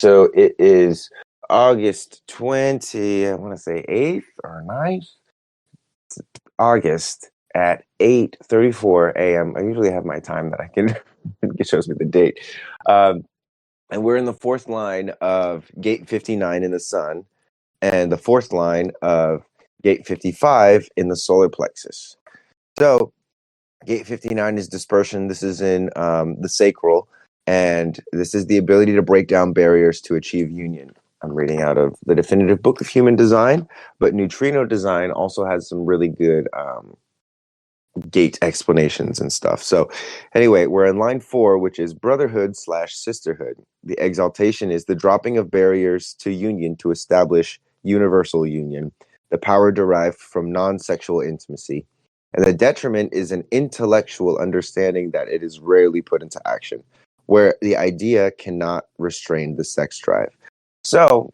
So it is August 20, I want to say 8th or 9th, August at 8:34 a.m. I usually have my time that I can, it shows me the date. Um, and we're in the fourth line of gate 59 in the sun and the fourth line of gate 55 in the solar plexus. So gate 59 is dispersion. This is in the sacral, and this is the ability to break down barriers to achieve union. I'm reading out of the Definitive Book of Human Design, but neutrino design also has some really good gate explanations and stuff. So anyway, we're in line 4, which is brotherhood/sisterhood. The exaltation is the dropping of barriers to union to establish universal union, the power derived from non-sexual intimacy. And the detriment is an intellectual understanding that it is rarely put into action, where the idea cannot restrain the sex drive. So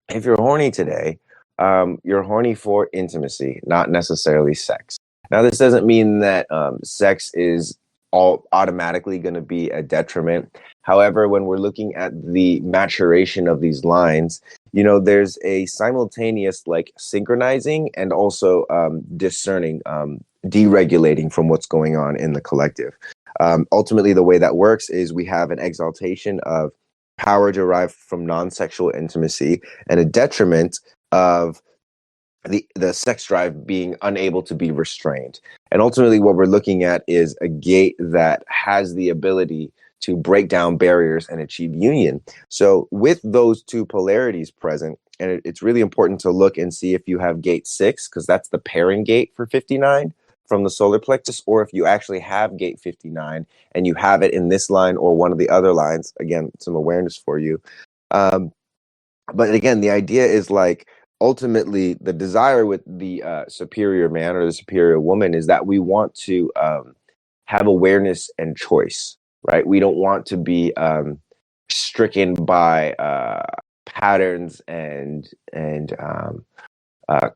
if you're horny today, you're horny for intimacy, not necessarily sex. Now, this doesn't mean that sex is all automatically going to be a detriment. However, when we're looking at the maturation of these lines, there's a simultaneous like synchronizing and also discerning, deregulating from what's going on in the collective. Ultimately, the way that works is we have an exaltation of power derived from non-sexual intimacy and a detriment of the sex drive being unable to be restrained. And ultimately what we're looking at is a gate that has the ability to break down barriers and achieve union. So with those two polarities present, and it's really important to look and see if you have gate 6, because that's the pairing gate for 59 from the solar plexus, or if you actually have gate 59 and you have it in this line or one of the other lines. Again, some awareness for you. But again, the idea is like, ultimately the desire with the superior man or the superior woman is that we want to have awareness and choice, right? We don't want to be stricken by patterns and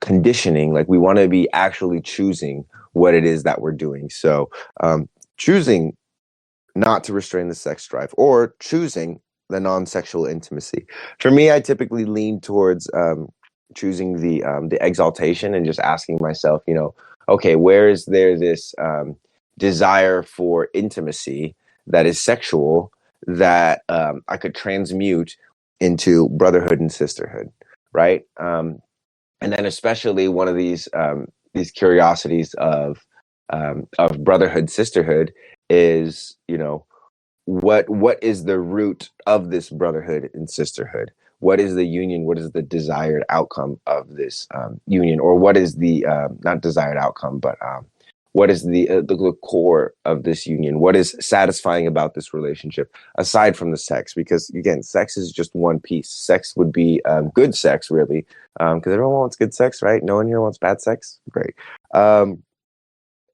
conditioning. Like, we want to be actually choosing what it is that we're doing. So choosing not to restrain the sex drive, or choosing the non-sexual intimacy. For me, I typically lean towards choosing the exaltation and just asking myself, okay, where is there this desire for intimacy that is sexual that I could transmute into brotherhood and sisterhood, right? And then especially one of these curiosities of brotherhood, sisterhood is, what is the root of this brotherhood and sisterhood? What is the union? What is the desired outcome of this union? Or what is the not desired outcome, but what is the core of this union? What is satisfying about this relationship aside from the sex? Because again, sex is just one piece. Sex would be good sex, really, because everyone wants good sex, right? No one here wants bad sex. Great.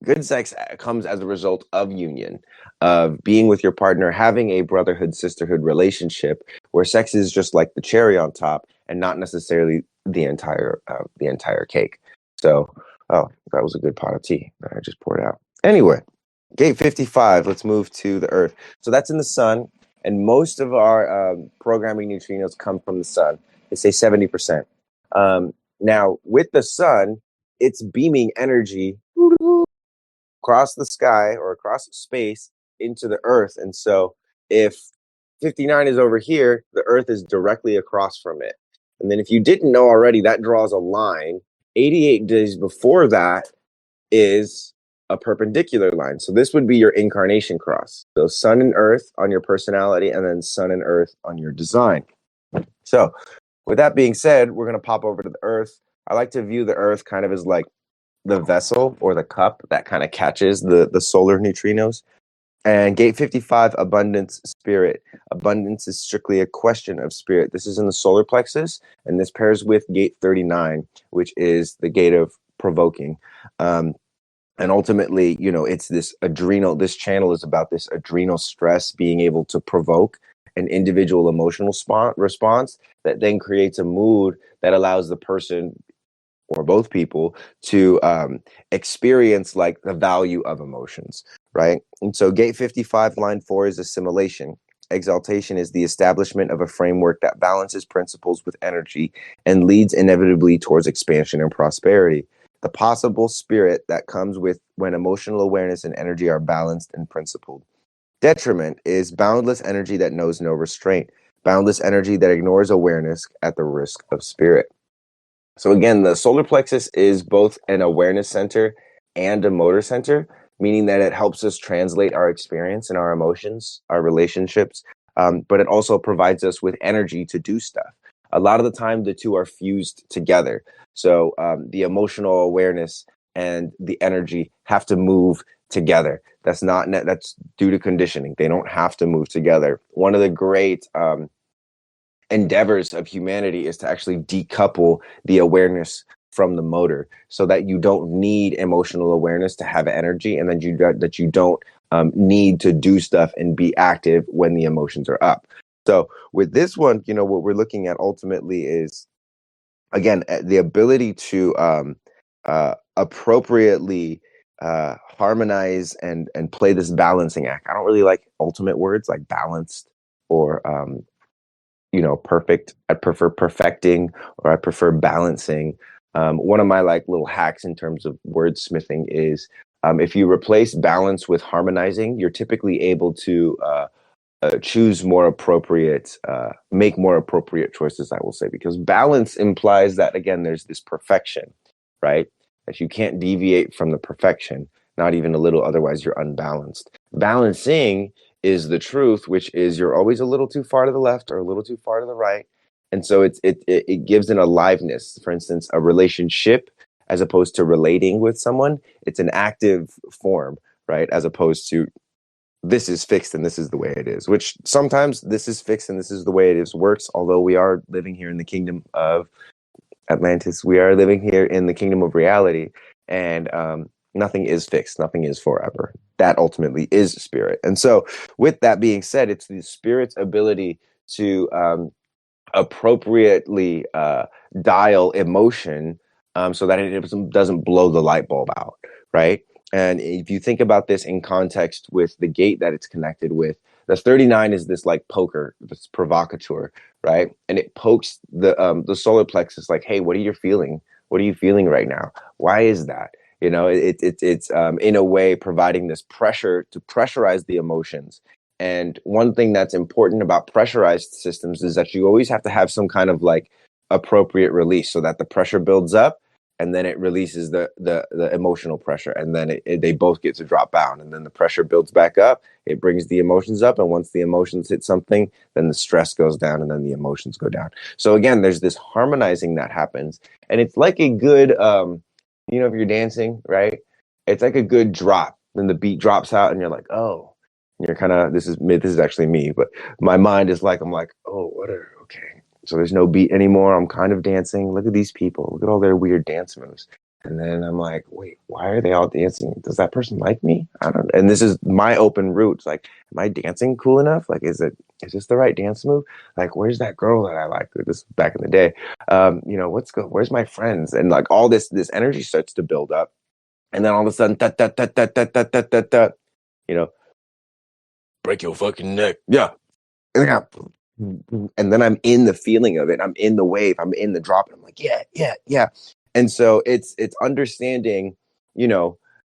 Good sex comes as a result of union, of being with your partner, having a brotherhood, sisterhood relationship where sex is just like the cherry on top and not necessarily the entire cake. So, oh, that was a good pot of tea that I just poured out. Anyway, gate 55, let's move to the earth. So that's in the sun, and most of our programming neutrinos come from the sun. They say 70%. Now, with the sun, it's beaming energy across the sky or across space into the earth. And so if 59 is over here, the earth is directly across from it. And then if you didn't know already, that draws a line. 88 days before that is a perpendicular line. So this would be your incarnation cross. So sun and earth on your personality, and then sun and earth on your design. So with that being said, we're going to pop over to the earth. I like to view the earth kind of as like the vessel or the cup that kind of catches the solar neutrinos. And gate 55, abundance, spirit. Abundance is strictly a question of spirit. This is in the solar plexus, and this pairs with gate 39, which is the gate of provoking. And ultimately, it's this adrenal, this channel is about this adrenal stress being able to provoke an individual emotional response that then creates a mood that allows the person or both people to experience like the value of emotions, right? And so gate 55, line 4 is assimilation. exaltation is the establishment of a framework that balances principles with energy and leads inevitably towards expansion and prosperity. The possible spirit that comes with when emotional awareness and energy are balanced and principled. Detriment is boundless energy that knows no restraint, boundless energy that ignores awareness at the risk of spirit. So again, the solar plexus is both an awareness center and a motor center, meaning that it helps us translate our experience and our emotions, our relationships, but it also provides us with energy to do stuff. A lot of the time, the two are fused together. So the emotional awareness and the energy have to move together. That's due to conditioning. They don't have to move together. One of the great endeavors of humanity is to actually decouple the awareness from the motor, so that you don't need emotional awareness to have energy, and then that you don't need to do stuff and be active when the emotions are up. So with this one, what we're looking at ultimately is, again, the ability to appropriately harmonize and play this balancing act. I don't really like ultimate words like balanced or perfect. I prefer perfecting, or I prefer balancing. One of my little hacks in terms of wordsmithing is, if you replace balance with harmonizing, you're typically able to choose more appropriate, make more appropriate choices, I will say, because balance implies that, again, there's this perfection, right? That you can't deviate from the perfection, not even a little, otherwise you're unbalanced. Balancing is the truth, which is you're always a little too far to the left or a little too far to the right. And so it gives an aliveness. For instance, a relationship, as opposed to relating with someone, it's an active form, right? As opposed to this is fixed and this is the way it is, which sometimes this is fixed and this is the way it is works. Although we are living here in the kingdom of Atlantis, we are living here in the kingdom of reality, and nothing is fixed, nothing is forever. That ultimately is spirit. And so with that being said, it's the spirit's ability to appropriately dial emotion, so that it doesn't blow the light bulb out, right? And if you think about this in context with the gate that it's connected with, the 39 is this poker, this provocateur, right? And it pokes the solar plexus like, hey, what are you feeling? What are you feeling right now? Why is that? It's in a way providing this pressure to pressurize the emotions. And one thing that's important about pressurized systems is that you always have to have some kind of appropriate release, so that the pressure builds up and then it releases the emotional pressure, and then they both get to drop down, and then the pressure builds back up. It brings the emotions up, and once the emotions hit something, then the stress goes down, and then the emotions go down. So again, there's this harmonizing that happens, and it's like a good if you're dancing, right? It's like a good drop. Then the beat drops out, and you're like, oh. And you're kind of, this is actually me, but my mind is I'm like, oh, okay. So there's no beat anymore. I'm kind of dancing. Look at these people. Look at all their weird dance moves. And then I'm like, wait, why are they all dancing? Does that person like me? I don't know. And this is my open roots. Am I dancing cool enough? Is this the right dance move? Where's that girl that I like? This is back in the day. Where's my friends? And all this energy starts to build up. And then all of a sudden, break your fucking neck. Yeah. And then I'm in the feeling of it. I'm in the wave. I'm in the drop. And I'm like, yeah, yeah, yeah. And so it's understanding,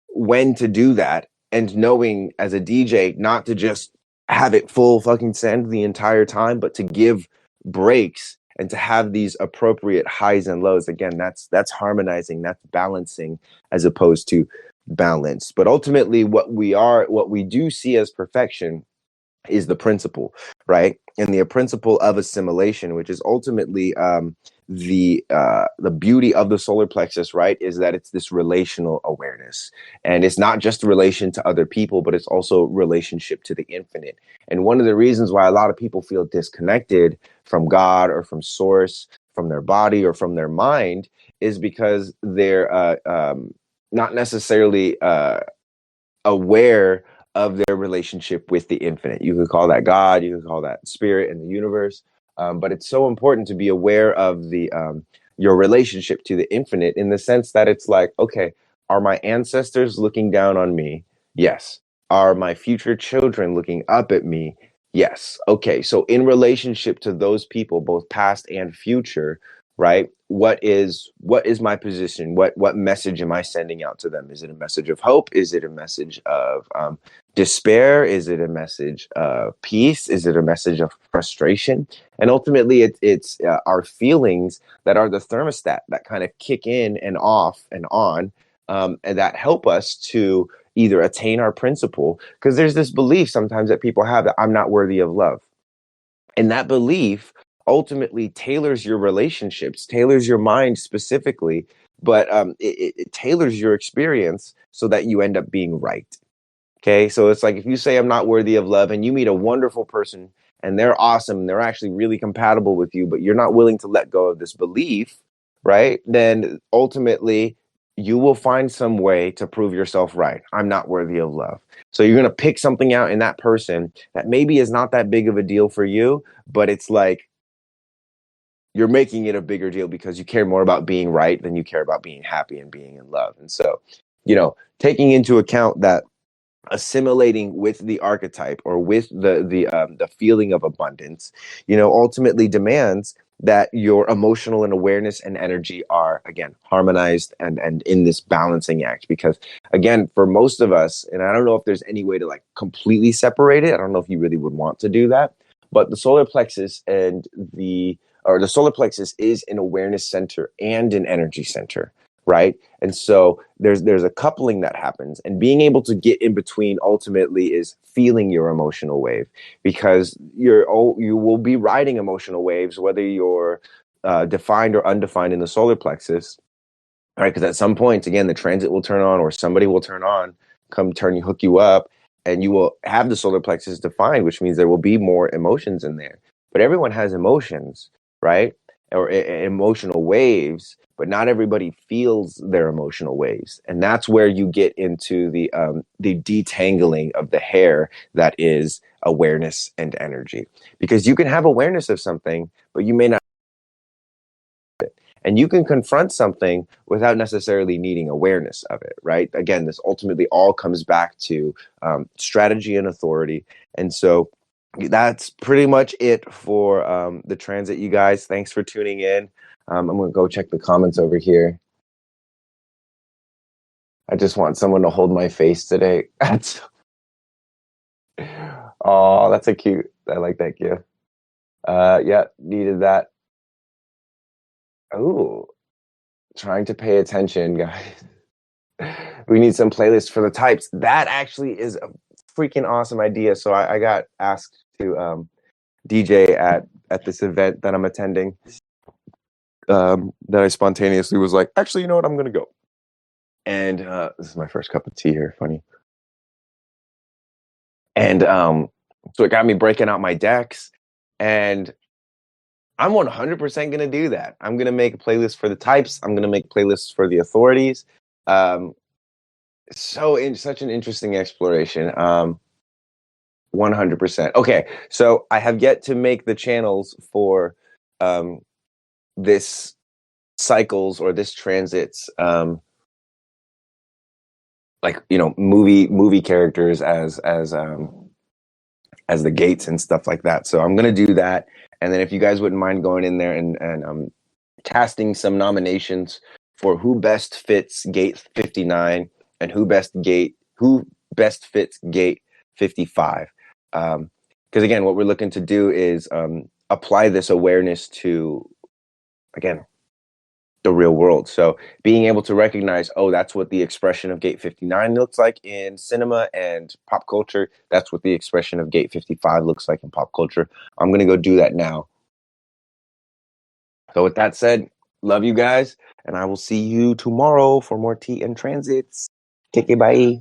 when to do that, and knowing as a DJ not to just have it full fucking send the entire time, but to give breaks and to have these appropriate highs and lows. Again, that's harmonizing, that's balancing, as opposed to balance. But ultimately what we do see as perfection is the principle, right? And the principle of assimilation, which is ultimately the beauty of the solar plexus, right, is that it's this relational awareness. And it's not just relation to other people, but it's also relationship to the infinite. And one of the reasons why a lot of people feel disconnected from God or from source, from their body or from their mind, is because they're not necessarily aware of their relationship with the infinite. You could call that God, you could call that spirit in the universe, but it's so important to be aware of the your relationship to the infinite, in the sense that it's okay, are my ancestors looking down on me? Yes. Are my future children looking up at me? Yes. Okay. So in relationship to those people, both past and future, right? What is my position? What message am I sending out to them? Is it a message of hope? Is it a message of despair? Is it a message of peace? Is it a message of frustration? And ultimately, it's our feelings that are the thermostat that kind of kick in and off and on, and that help us to either attain our principle, because there's this belief sometimes that people have that I'm not worthy of love. And that belief ultimately tailors your relationships, tailors your mind specifically, but it tailors your experience so that you end up being right. Okay. So it's like if you say I'm not worthy of love and you meet a wonderful person and they're awesome and they're actually really compatible with you, but you're not willing to let go of this belief, right? Then ultimately you will find some way to prove yourself right. I'm not worthy of love. So you're going to pick something out in that person that maybe is not that big of a deal for you, but it's like you're making it a bigger deal because you care more about being right than you care about being happy and being in love. And so, taking into account that assimilating with the archetype or with the feeling of abundance, ultimately demands that your emotional and awareness and energy are again harmonized and in this balancing act. Because again, for most of us, and I don't know if there's any way to like completely separate it. I don't know if you really would want to do that, but the solar plexus the solar plexus is an awareness center and an energy center, right? And so there's a coupling that happens, and being able to get in between ultimately is feeling your emotional wave, because you will be riding emotional waves whether you're defined or undefined in the solar plexus, right? Because at some point, again, the transit will turn on or somebody will turn on, hook you up, and you will have the solar plexus defined, which means there will be more emotions in there. But everyone has emotions, right? Or emotional waves, but not everybody feels their emotional waves, and that's where you get into the detangling of the hair that is awareness and energy, because you can have awareness of something, but you may not. And you can confront something without necessarily needing awareness of it, right? Again, this ultimately all comes back to strategy and authority. And so that's pretty much it for the transit, you guys. Thanks for tuning in. I'm going to go check the comments over here. I just want someone to hold my face today. Oh, that's a cute. I like that gift. Yeah, needed that. Oh, trying to pay attention, guys. We need some playlists for the types. That actually is a freaking awesome idea. So I got asked to DJ at this event that I'm attending. That I spontaneously was like, actually, you know what? I'm gonna go. And this is my first cup of tea here. Funny. And so it got me breaking out my decks, and I'm 100% gonna do that. I'm gonna make a playlist for the types. I'm gonna make playlists for the authorities. Um, such an interesting exploration. 100%. Okay, so I have yet to make the channels for um, this cycles or this transits, like movie characters as the gates and stuff like that. So I'm gonna do that, and then if you guys wouldn't mind going in there and casting some nominations for who best fits gate 59 and who best fits gate 55. Because again, what we're looking to do is apply this awareness to, again, the real world. So being able to recognize, oh, that's what the expression of gate 59 looks like in cinema and pop culture. That's what the expression of gate 55 looks like in pop culture. I'm going to go do that now. So with that said, love you guys, and I will see you tomorrow for more tea and transits. Take it, bye.